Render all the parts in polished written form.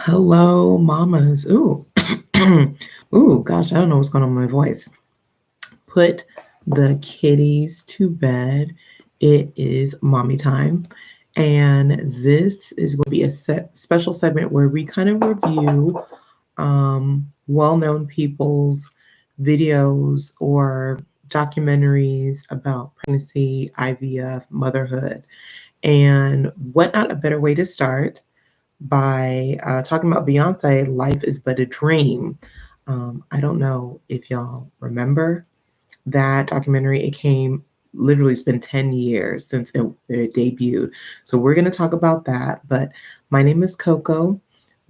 Hello, mamas. Ooh, ooh, gosh, I don't know what's going on with my voice. Put the kitties to bed. It is mommy time. And this is going to be a special segment where we kind of review well known people's videos or documentaries about pregnancy, IVF, motherhood. And what not a better way to start by talking about Beyonce, Life is But a Dream. I don't know if y'all remember that documentary. It came literally, it's been 10 years since it debuted. So we're going to talk about that. But my name is Coco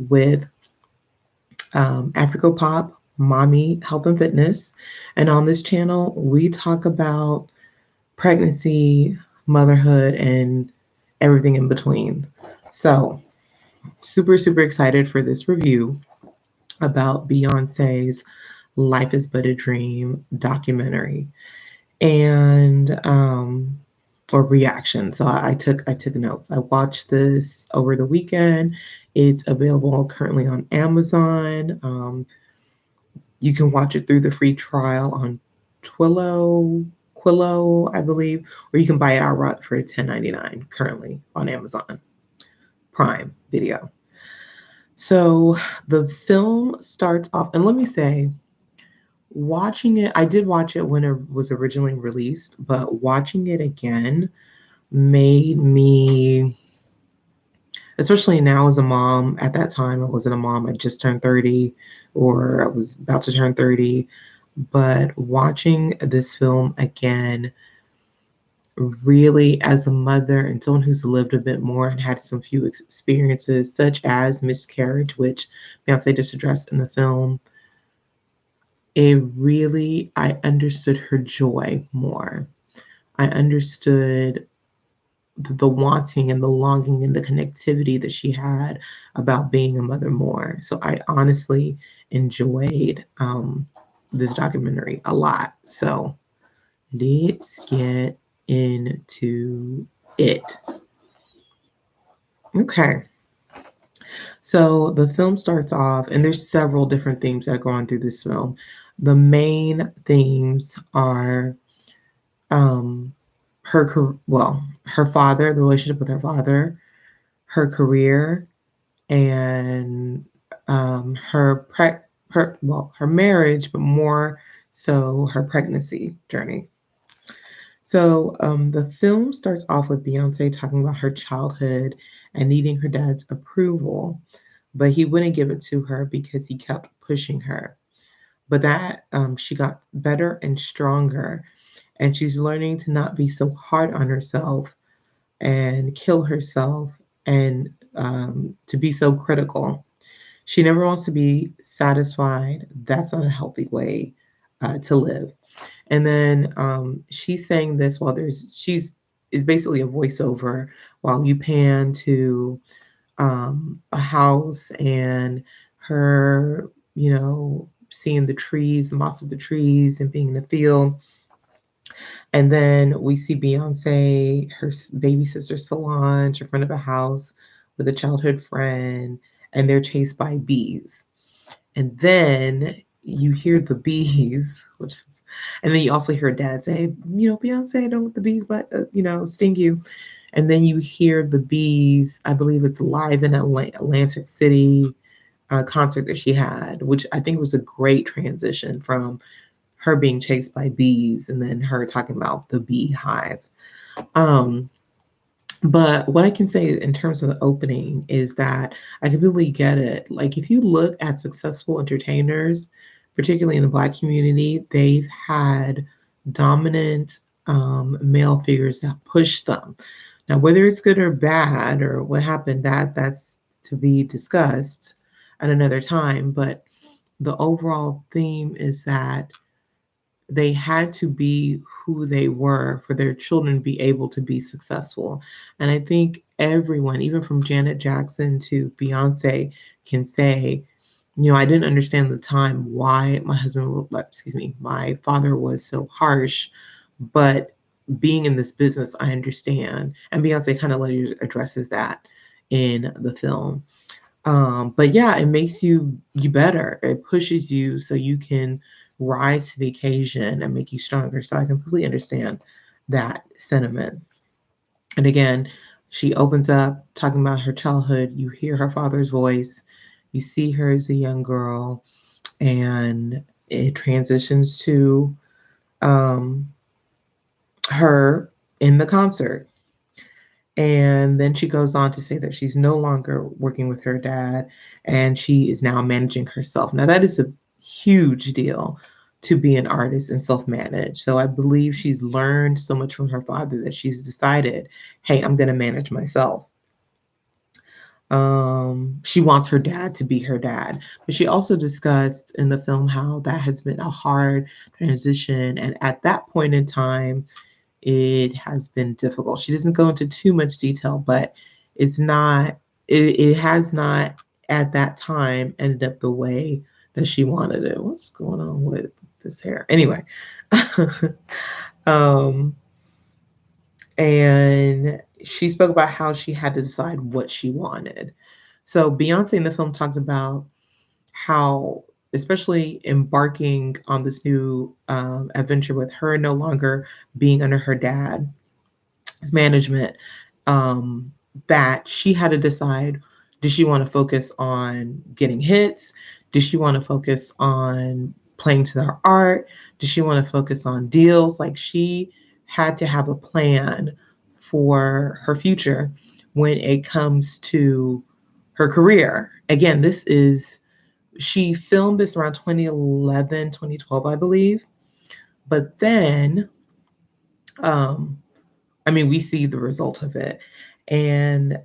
with Africa Pop, Mommy Health and Fitness. And on this channel, we talk about pregnancy, motherhood, and everything in between. So, super excited for this review about Beyonce's Life is But a Dream documentary and or reaction. So I took notes. I watched this over the weekend. It's available currently on Amazon. You can watch it through the free trial on Quillo, I believe, or you can buy it outright for $10.99 currently on Amazon Prime Video. So the film starts off, and let me say, watching it, I did watch it when it was originally released, but watching it again made me, especially now as a mom, at that time I wasn't a mom, I just turned 30 or I was about to turn 30, but watching this film again, really as a mother and someone who's lived a bit more and had some few experiences, such as miscarriage, which Beyonce just addressed in the film, I understood her joy more. I understood the wanting and the longing and the connectivity that she had about being a mother more. So I honestly enjoyed this documentary a lot. So let's get into it. Okay. So the film starts off, and there's several different themes that go on through this film. The main themes are um, her father, the relationship with her father, her career, and her marriage, but more so her pregnancy journey. So the film starts off with Beyonce talking about her childhood and needing her dad's approval, but he wouldn't give it to her because he kept pushing her. But that she got better and stronger, and she's learning to not be so hard on herself and kill herself and to be so critical. She never wants to be satisfied. That's not a healthy way to live. And then she's saying this while she's is basically a voiceover while you pan to a house and her, seeing the trees, the moss of the trees, and being in the field. And then we see Beyonce, her baby sister Solange, in front of a house with a childhood friend, and they're chased by bees. And then you hear the bees, and then you also hear dad say, Beyonce, don't let the bees, sting you. And then you hear the bees, I believe it's live in Atlantic City concert that she had, which I think was a great transition from her being chased by bees and then her talking about the beehive. Um, but what I can say in terms of the opening is that I completely get it. Like, if you look at successful entertainers, particularly in the Black community, they've had dominant male figures that push them. Now, whether it's good or bad or what happened, that's to be discussed at another time. But the overall theme is that they had to be who they were for their children to be able to be successful. And I think everyone, even from Janet Jackson to Beyonce, can say, I didn't understand at the time why my father was so harsh, but being in this business, I understand. And Beyonce kind of later addresses that in the film. But yeah, it makes you better. It pushes you so you can rise to the occasion and make you stronger. So I completely understand that sentiment. And again, she opens up talking about her childhood. You hear her father's voice, you see her as a young girl, and it transitions to um, her in the concert. And then she goes on to say that she's no longer working with her dad and she is now managing herself. Now, that is a huge deal to be an artist and self manage. So I believe she's learned so much from her father that she's decided, hey, I'm going to manage myself. She wants her dad to be her dad, but she also discussed in the film how that has been a hard transition. And at that point in time, it has been difficult. She doesn't go into too much detail, but it's not, it has not at that time ended up the way that she wanted it. What's going on with this hair? Anyway, um, and she spoke about how she had to decide what she wanted. So Beyonce in the film talked about how, especially embarking on this new adventure with her no longer being under her dad's management, um, that she had to decide, did she want to focus on getting hits? Did she want to focus on playing to her art? Did she want to focus on deals? Like she had to have a plan for her future when it comes to her career. Again, she filmed this around 2011, 2012, I believe. But then, um, I mean, we see the result of it. And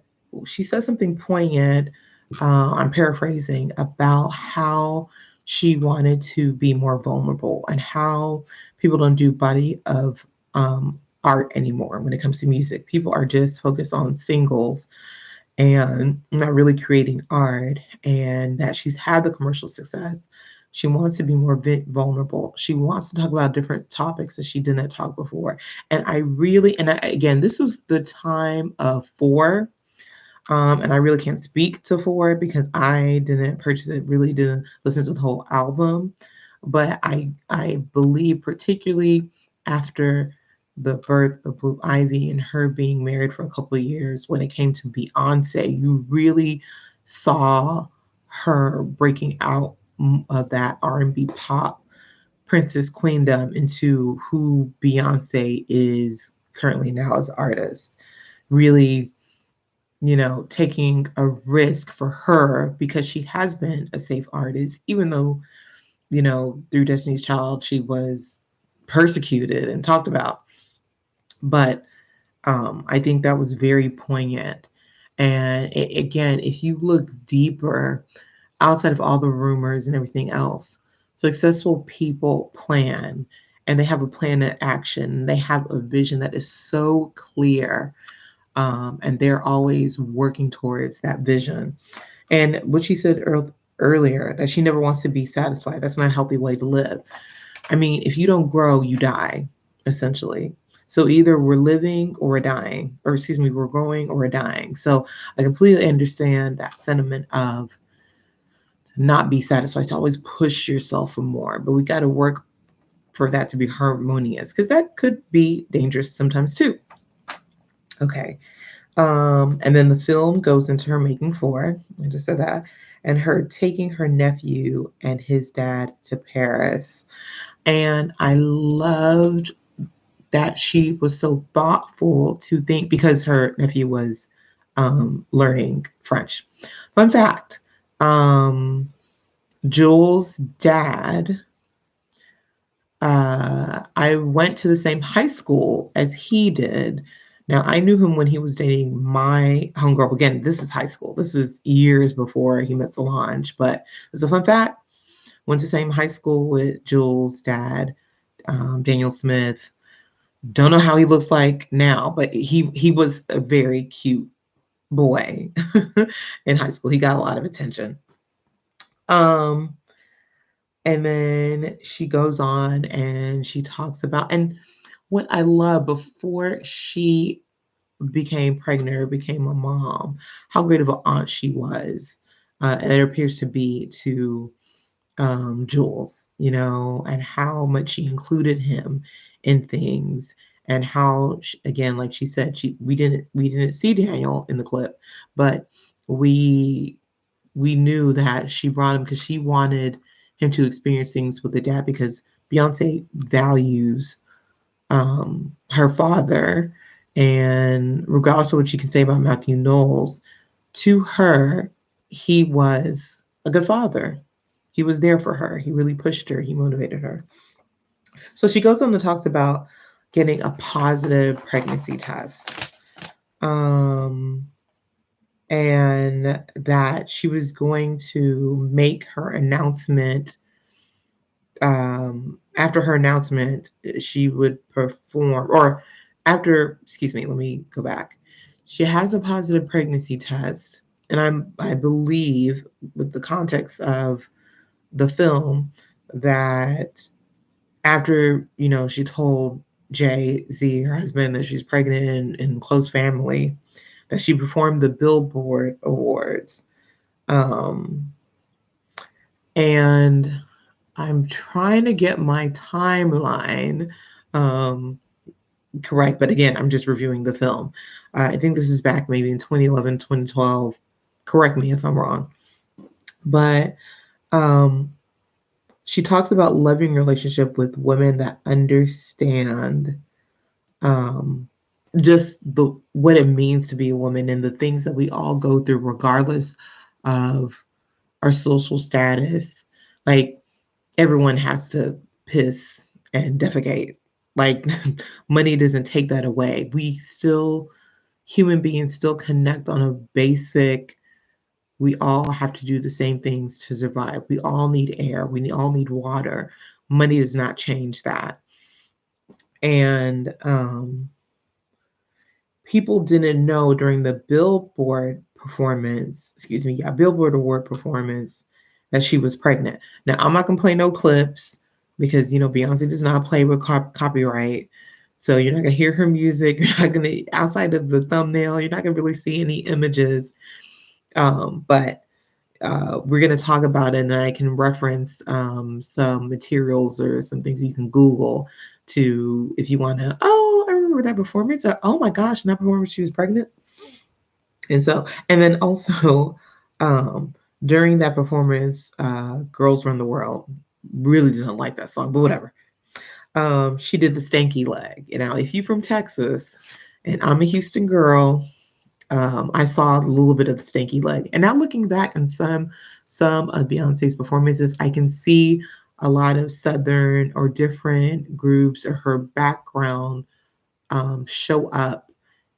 she said something poignant, I'm paraphrasing, about how she wanted to be more vulnerable and how people don't do body of art anymore when it comes to music. People are just focused on singles and not really creating art, and that she's had the commercial success. She wants to be more vulnerable. She wants to talk about different topics that she didn't talk before. And I really, and I, again, this was the time of Four, and I really can't speak to Four because I didn't purchase it, really didn't listen to the whole album. But I believe particularly after the birth of Blue Ivy and her being married for a couple of years, when it came to Beyonce, you really saw her breaking out of that R&B pop princess queendom into who Beyonce is currently now as an artist. Really, taking a risk for her because she has been a safe artist, even though, through Destiny's Child, she was persecuted and talked about. But I think that was very poignant. And again, if you look deeper outside of all the rumors and everything else, successful people plan and they have a plan of action. They have a vision that is so clear, and they're always working towards that vision. And what she said earlier, that she never wants to be satisfied. That's not a healthy way to live. I mean, if you don't grow, you die, essentially. So either we're living or we're dying, or excuse me, we're growing or we're dying. So I completely understand that sentiment of to not be satisfied, to always push yourself for more. But we got to work for that to be harmonious because that could be dangerous sometimes too. Okay. And then the film goes into her making four. I just said that. And her taking her nephew and his dad to Paris. And I loved that she was so thoughtful to think, because her nephew was learning French. Fun fact, Jules' dad, I went to the same high school as he did. Now, I knew him when he was dating my homegirl. Again, this is high school. This was years before he met Solange. But it's a fun fact. Went to the same high school with Jules' dad, Daniel Smith. Don't know how he looks like now, but he was a very cute boy in high school. He got a lot of attention. Um, and then she goes on and she talks about, and what I love, before she became pregnant or became a mom, how great of an aunt she was. and it appears to be to Jules, and how much she included him in things, and how again, like she said, we didn't see Daniel in the clip, but we we knew that she brought him because she wanted him to experience things with the dad because Beyonce values her father, and regardless of what you can say about Matthew Knowles, to her, he was a good father. He was there for her. He really pushed her. He motivated her. So she goes on and talks about getting a positive pregnancy test. Um, and that she was going to make her announcement. After her announcement, she would perform, or after, excuse me, let me go back. She has a positive pregnancy test, and I believe, with the context of the film, that after she told Jay Z, her husband, that she's pregnant and close family, that she performed the Billboard Awards. Um, and I'm trying to get my timeline um, correct, but again, I'm just reviewing the film. I think this is back maybe in 2011, 2012. Correct me if I'm wrong. But um, she talks about loving relationship with women that understand um, just the what it means to be a woman and the things that we all go through, regardless of our social status. Like, everyone has to piss and defecate. Like, money doesn't take that away. We still, human beings still connect on a basic, we all have to do the same things to survive. We all need air. All need water. Money does not change that. And people didn't know during the Billboard performance, excuse me, yeah, Billboard Award performance, that she was pregnant. Now, I'm not gonna play no clips because Beyonce does not play with copyright. So you're not gonna hear her music. You're not gonna, outside of the thumbnail, you're not gonna really see any images. But we're going to talk about it, and I can reference some materials or some things you can Google to, if you want to, oh, I remember that performance. Or, oh my gosh, in that performance, she was pregnant. And then also um, during that performance, Girls Run the World, really didn't like that song, but whatever. She did the stanky leg. Now, if you're from Texas, and I'm a Houston girl, I saw a little bit of the stanky leg. And now looking back on some of Beyonce's performances, I can see a lot of Southern or different groups or her background show up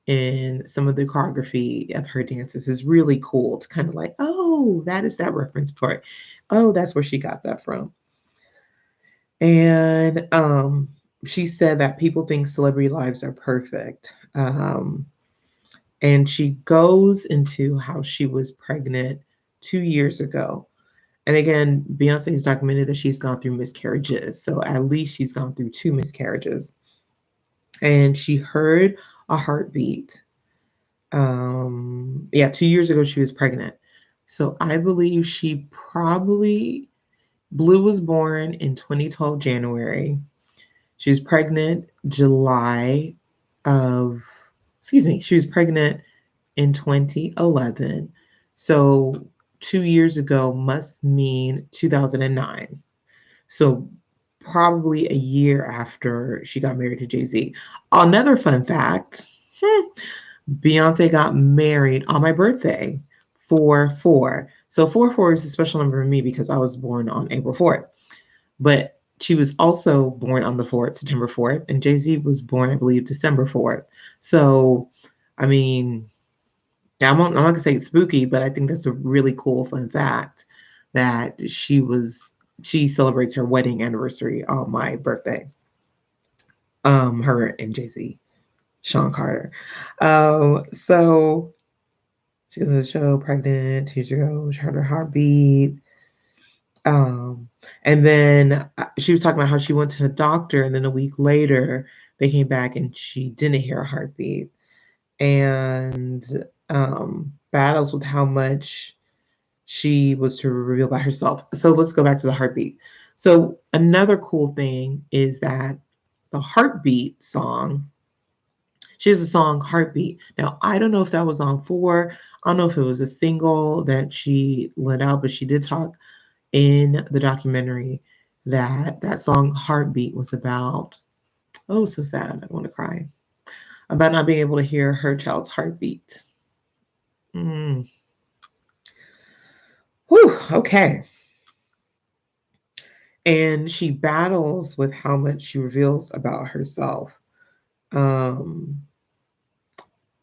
in some of the choreography of her dances. Is really cool to kind of like, oh, that is that reference part. Oh, that's where she got that from. And she said that people think celebrity lives are perfect. And she goes into how she was pregnant 2 years ago. And again, Beyonce has documented that she's gone through miscarriages. So at least she's gone through two miscarriages. And she heard a heartbeat. Yeah, 2 years ago she was pregnant. So I believe she probably, Blue was born in 2012 January. She was pregnant July of, excuse me, she was pregnant in 2011. So 2 years ago must mean 2009. So probably a year after she got married to Jay Z. Another fun fact, Beyonce got married on my birthday, 4/4. So 4/4 is a special number for me because I was born on April 4th. But she was also born on the 4th, September 4th, and Jay Z was born, I believe, December 4th. So, I mean, I'm not gonna say it's spooky, but I think that's a really cool fun fact that she celebrates her wedding anniversary on my birthday. Her and Jay Z, Sean Carter. So she was in the show, pregnant 2 years ago. She heard her heartbeat. And then she was talking about how she went to a doctor, and then a week later they came back and she didn't hear a heartbeat. And battles with how much she was to reveal by herself. So let's go back to the heartbeat. So another cool thing is that the heartbeat song, she has a song Heartbeat. Now, I don't know if that was on four. I don't know if it was a single that she let out, but she did talk in the documentary that that song Heartbeat was about, oh, so sad. I want to cry. About not being able to hear her child's heartbeat. Mm. Whew, okay. And she battles with how much she reveals about herself. Um,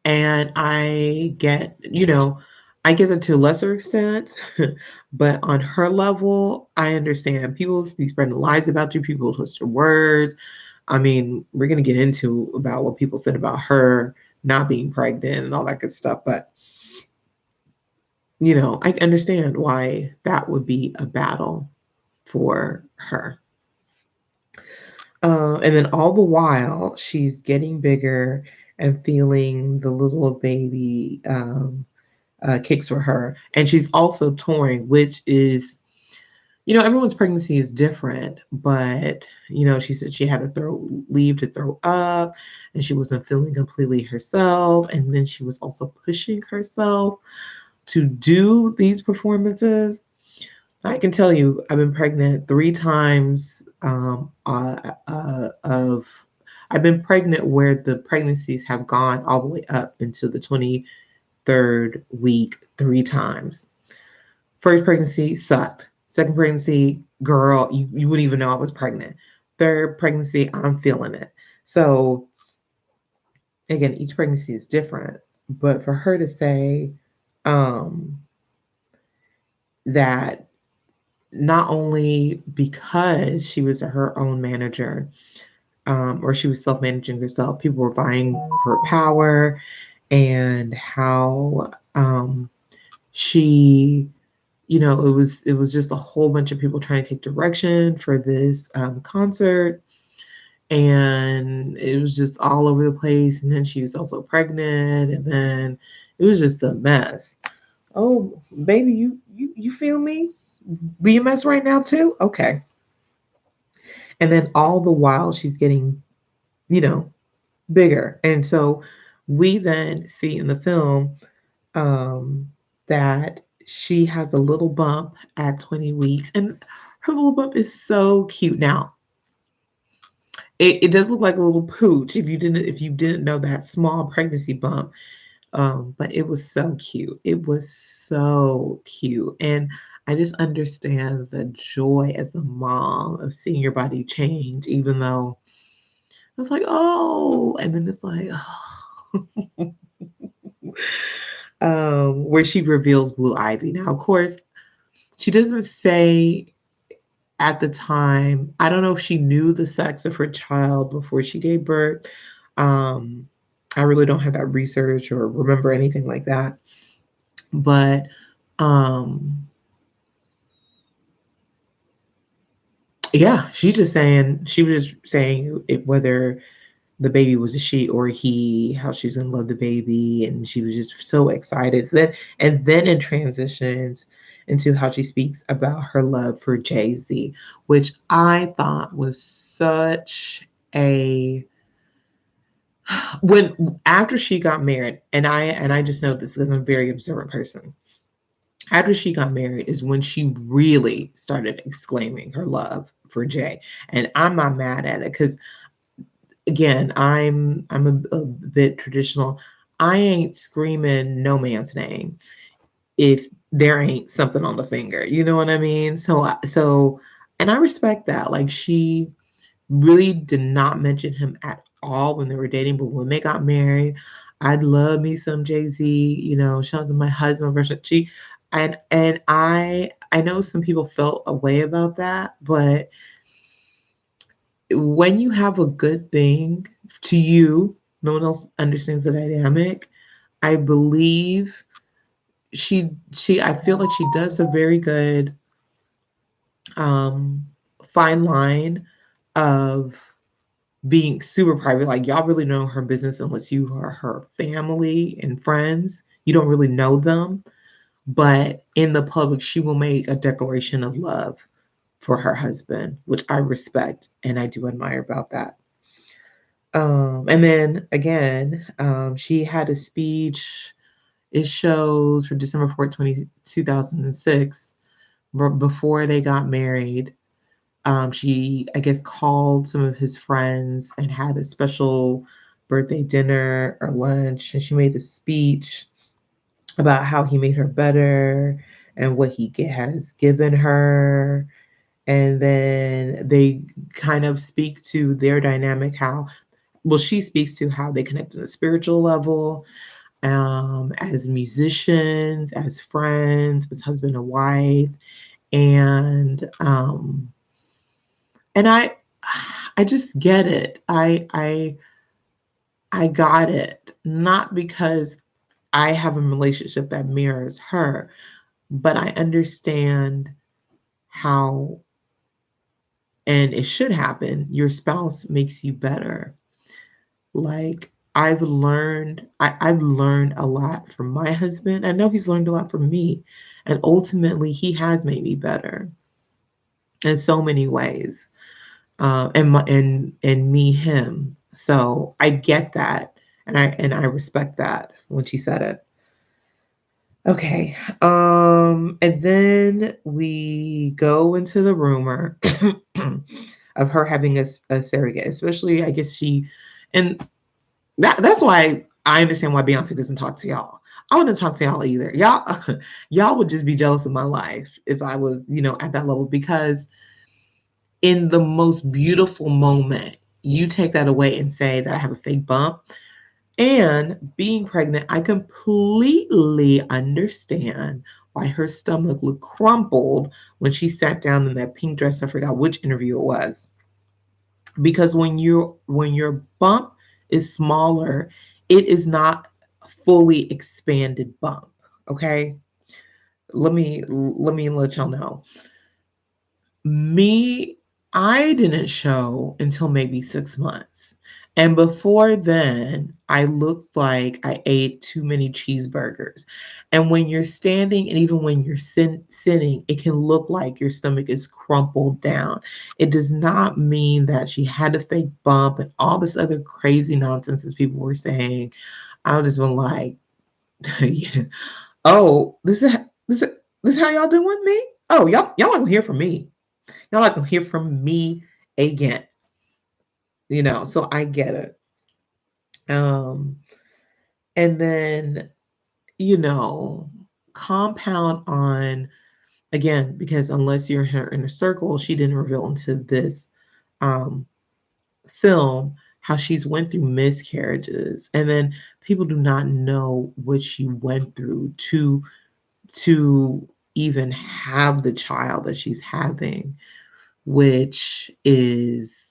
and I get it to a lesser extent, but on her level, I understand people be spreading lies about you, people twist your words. I mean, we're gonna get into about what people said about her not being pregnant and all that good stuff, but I understand why that would be a battle for her. And then all the while, she's getting bigger and feeling the little baby kicks for her. And she's also touring, which is, everyone's pregnancy is different, but, she said she had to leave to throw up and she wasn't feeling completely herself. And then she was also pushing herself to do these performances. I can tell you, I've been pregnant 3 times. I've been pregnant where the pregnancies have gone all the way up into the 23rd week 3 times. First pregnancy sucked. Second pregnancy, girl, you wouldn't even know I was pregnant. Third pregnancy, I'm feeling it. So again, each pregnancy is different. But for her to say um, that not only because she was her own manager, or she was self-managing herself, people were buying her power, and how she, it was just a whole bunch of people trying to take direction for this concert, and it was just all over the place. And then she was also pregnant, and then it was just a mess. Oh, baby, you feel me? Be a mess right now too? Okay. And then all the while she's getting, you know, bigger. And so we then see in the film um, that she has a little bump at 20 weeks, and her little bump is so cute. Now, it does look like a little pooch if you didn't know that small pregnancy bump. But it was so cute. It was so cute. And I just understand the joy as a mom of seeing your body change, even though it's like, oh, and then it's like, oh. Where she reveals Blue Ivy. Now, of course, she doesn't say at the time. I don't know if she knew the sex of her child before she gave birth. Um, I really don't have that research or remember anything like that. But um, yeah, she was just saying whether the baby was a she or a he, how she was gonna love the baby, and she was just so excited. And then it transitions into how she speaks about her love for Jay-Z, which I thought was such a when after she got married, and I just know this because I'm a very observant person. After she got married is when she really started exclaiming her love for Jay. And I'm not mad at it because again, I'm a bit traditional. I ain't screaming no man's name if there ain't something on the finger. You know what I mean? So and I respect that. Like she really did not mention him at all when they were dating, but when they got married, I'd love me some Jay-Z, shout out to my husband version. And I know some people felt a way about that, but when you have a good thing to you, no one else understands the dynamic. I believe I feel like she does a very good um fine line of being super private. Like y'all really know her business unless you are her family and friends. You don't really know them. but in the public, she will make a declaration of love for her husband, which I respect and I do admire about that. And then again, she had a speech. It shows for December 4th, 2006, before they got married. She, I guess, called some of his friends and had a special birthday dinner or lunch, and she made a speech about how he made her better and what he has given her. And then they kind of speak to their dynamic, how, well, she speaks to how they connect on a spiritual level, as musicians, as friends, as husband and wife. And and I just get it. I got it. Not because I have a relationship that mirrors her, but I understand how, and it should happen, your spouse makes you better. Like, I've learned a lot from my husband. I know he's learned a lot from me. And ultimately he has made me better in so many ways. And me him. So I get that, and I respect that when she said it. Okay. And then we go into the rumor of her having a surrogate, especially, I guess, and that's why I understand why Beyonce doesn't talk to y'all. I wouldn't talk to y'all either. Y'all would just be jealous of my life if I was, at that level, because in the most beautiful moment, you take that away and say that I have a fake bump. And being pregnant, I completely understand why her stomach looked crumpled when she sat down in that pink dress. I forgot which interview it was. Because when your bump is smaller, it is not a fully expanded bump. Okay? Let me let y'all know. Me, I didn't show until maybe 6 months. And before then, I looked like I ate too many cheeseburgers. And when you're standing and even when you're sitting, it can look like your stomach is crumpled down. It does not mean that she had a fake bump and all this other crazy nonsense as people were saying. I would just been like, yeah. Oh, this is how y'all doing me? Oh, y'all not gonna hear from me. Y'all not gonna hear from me again. So I get it. Um, and then, you know, compound on, again, because unless you're in her inner circle, she didn't reveal into this um film how she's went through miscarriages. And then people do not know what she went through to even have the child that she's having, which is,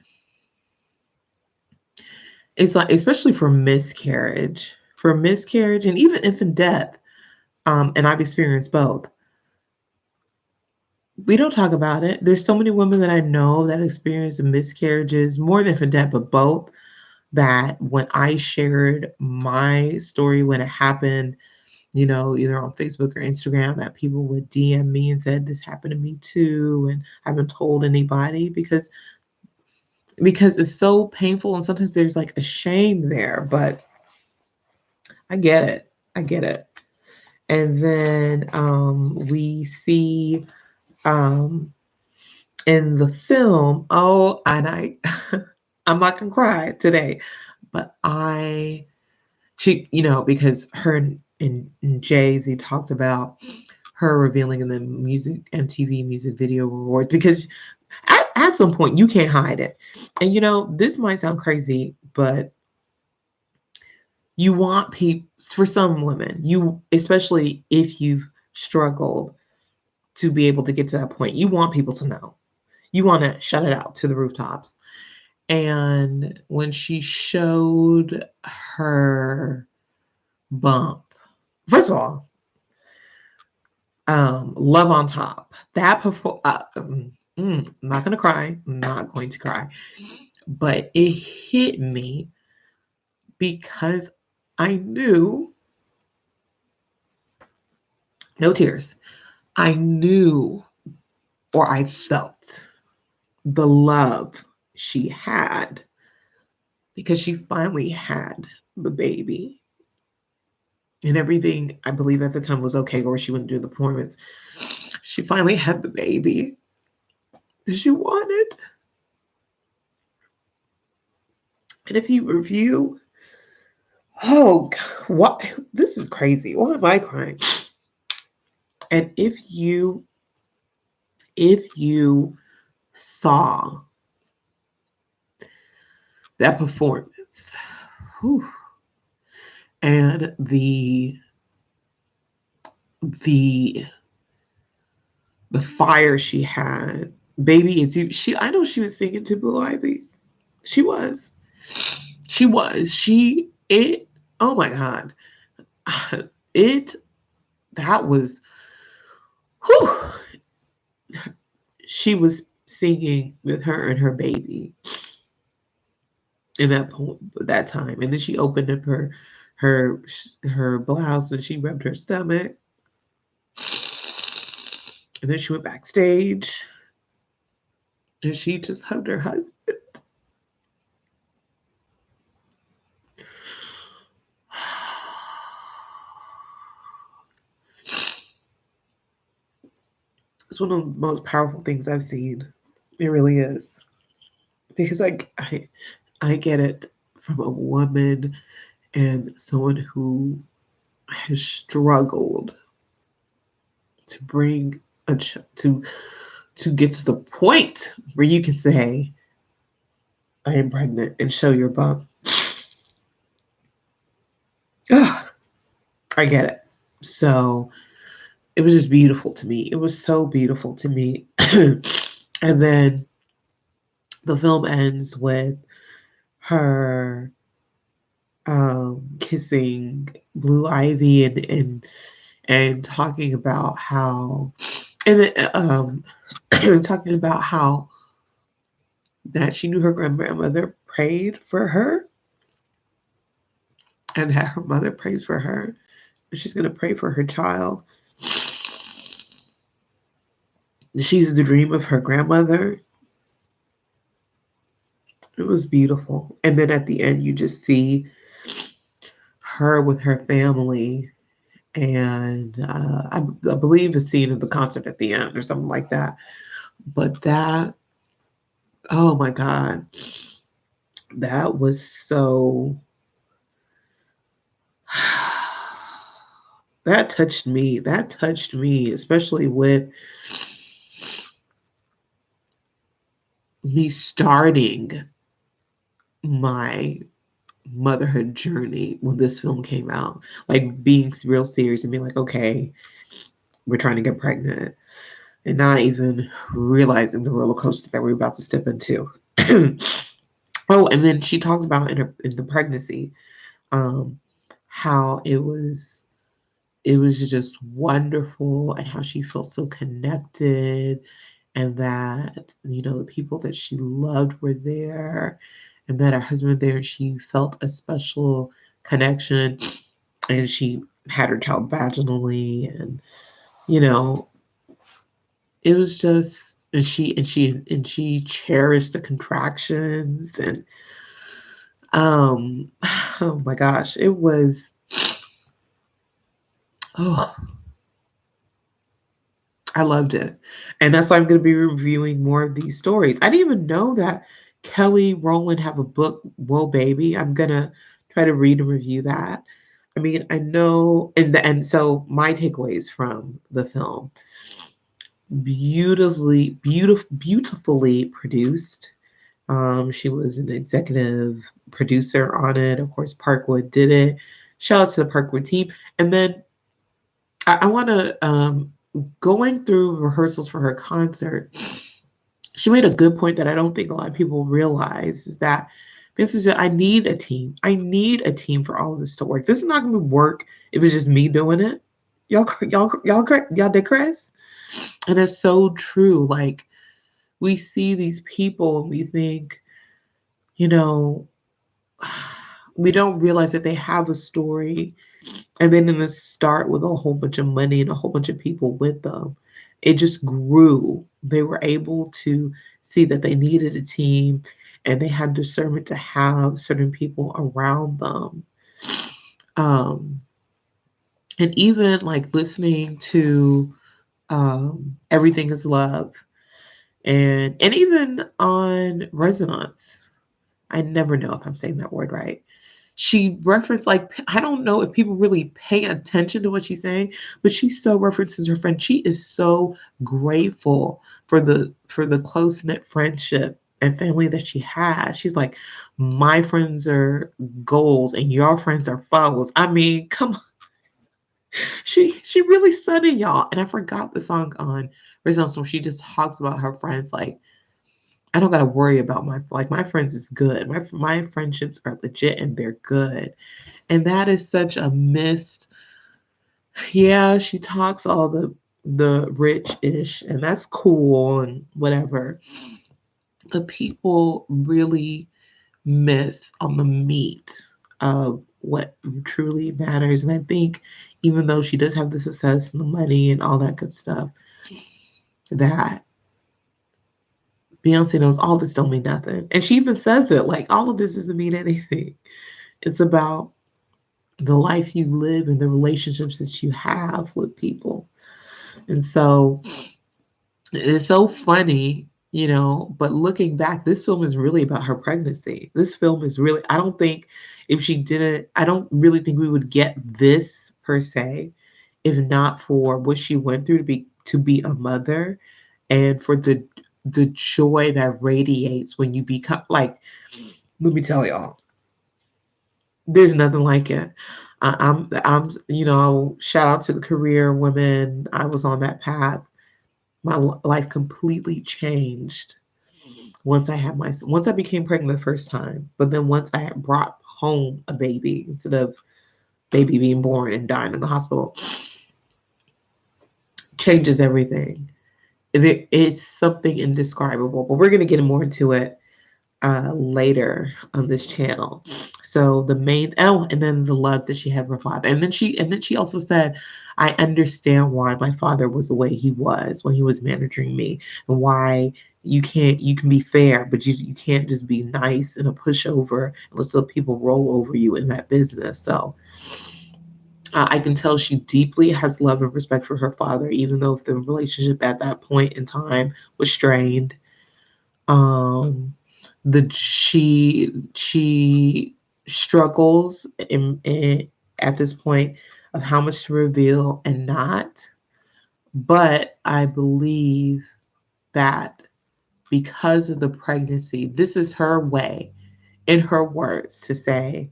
it's like, especially for miscarriage and even infant death. And I've experienced both. We don't talk about it. There's so many women that I know that experience miscarriages, more than infant death, but both. That when I shared my story when it happened, either on Facebook or Instagram, that people would DM me and said this happened to me too, and I haven't told anybody because it's so painful, and sometimes there's like a shame there. But I get it. I get it. And then we see um, in the film, oh, and I'm not gonna cry today, but because her and Jay-Z talked about her revealing in the MTV Music Video Awards, because at some point you can't hide it. And this might sound crazy, but you want people, for some women, especially if you've struggled to be able to get to that point, you want people to know. You want to shout it out to the rooftops. And when she showed her bump, first of all, Love on Top. That before, I'm not gonna cry. I'm not going to cry, but it hit me because I knew No tears. I knew or I felt the love she had because she finally had the baby. And everything, I believe at the time was okay, or she wouldn't do the performance. She finally had the baby that she wanted. And if you review, oh, what? This is crazy. Why am I crying? And if you saw that performance, whew, and the the fire she had, baby, it's you. She, I know she was singing to Blue Ivy. She was. She was. She it. Oh my God. It that was. Whew, she was singing with her and her baby in that time, and then she opened up her her blouse and she rubbed her stomach, and then she went backstage and she just hugged her husband. It's one of the most powerful things I've seen. It really is. Because I get it from a woman and someone who has struggled to bring to get to the point where you can say, I am pregnant and show your bum. Ugh, I get it. So it was just beautiful to me. It was so beautiful to me. And then the film ends with her kissing Blue Ivy and talking about how and then, talking about how that she knew her grandmother prayed for her and that her mother prays for her and she's going to pray for her child. She's the dream of her grandmother. It was beautiful. And then at the end, you just see her with her family. And I believe a scene of the concert at the end or something like that. But that, oh my God, that was so, that touched me. That touched me, especially with me starting my motherhood journey when this film came out, like being real serious and being like, okay, we're trying to get pregnant, and not even realizing the roller coaster that we're about to step into. Oh, and then she talked about in the pregnancy, um, how it was just wonderful and how she felt so connected and that the people that she loved were there and that her husband there she felt a special connection and she had her child vaginally and you know it was just and she cherished the contractions and oh my gosh it was oh I loved it. And that's why I'm going to be reviewing more of these stories. I didn't even know that Kelly Rowland have a book, Whoa Baby. I'm going to try to read and review that. I mean, I know, and so my takeaways from the film beautifully produced. She was an executive producer on it. Of course, Parkwood did it. Shout out to the Parkwood team. And then I want to going through rehearsals for her concert. She made a good point that I don't think a lot of people realize is that Beyonce said, "I need a team. I need a team for all of this to work. This is not going to work if it's just me doing it. Y'all digress." And that's so true. Like we see these people and we think, you know, we don't realize that they have a story And then in the start with a whole bunch of money and a whole bunch of people with them, it just grew. They were able to see that they needed a team and they had discernment to have certain people around them. Um, and even like listening to Everything is Love and even on Resonance. I never know if I'm saying that word right. She referenced like I don't know if people really pay attention to what she's saying, but she so references her friend. She is so grateful for the close knit friendship and family that she has. She's like, my friends are goals and your friends are foes. I mean, come on. She really studied y'all. And I forgot the song on Resistance where she just talks about her friends like I don't gotta worry about my friends is good. My friendships are legit and they're good. And that is such a missed. Yeah, she talks all the rich-ish, and that's cool and whatever. But people really miss on the meat of what truly matters. And I think even though she does have the success and the money and all that good stuff, that Beyonce knows all this don't mean nothing. And she even says it like all of this doesn't mean anything. It's about the life you live and the relationships that you have with people. And so it's so funny, you know, but looking back, this film is really about her pregnancy. This film is really, I don't think if she didn't, I don't really think we would get this per se if not for what she went through to be a mother and for the joy that radiates when you become like, let me tell y'all, there's nothing like it. You know, shout out to the career women. I was on that path. My life completely changed once I became pregnant the first time. But then once I had brought home a baby instead of baby being born and dying in the hospital, changes everything. There is something indescribable. But we're gonna get more into it later on this channel. So the main and then the love that she had for her father. And then she also said, I understand why my father was the way he was when he was managing me and why you can be fair, but you can't just be nice and a pushover and let people roll over you in that business. So I can tell she deeply has love and respect for her father, even though the relationship at that point in time was strained. um the she struggles in at this point of how much to reveal and not, but I believe that because of the pregnancy, this is her way in her words to say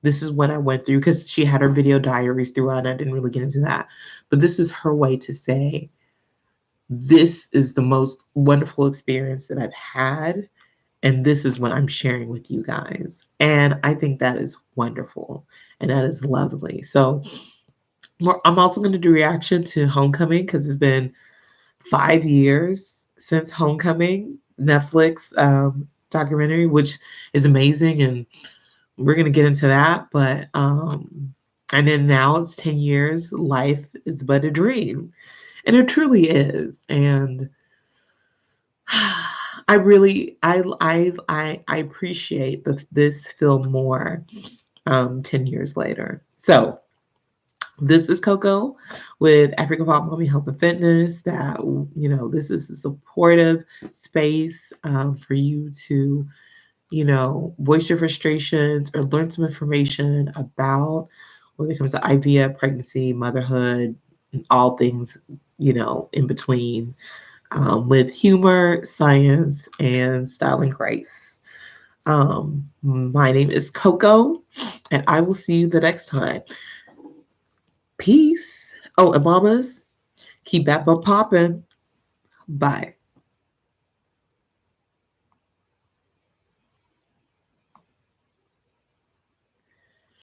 this is what I went through, because she had her video diaries throughout and I didn't really get into that, but this is her way to say this is the most wonderful experience that I've had. And this is what I'm sharing with you guys. And I think that is wonderful and that is lovely. So I'm also going to do reaction to Homecoming because it's been 5 years since Homecoming, Netflix documentary, which is amazing. And we're going to get into that. But, and then now it's 10 years. Life is but a dream. And it truly is. And I really I appreciate this film more 10 years later. So this is Coco with African Pop Mommy Health and Fitness. That you know, this is a supportive space for you to you know voice your frustrations or learn some information about when it comes to IVF, pregnancy, motherhood, and all things you know in between with humor, science, and style and grace. My name is Coco, and I will see you the next time. Peace. Oh, and mamas, keep that bump popping. Bye.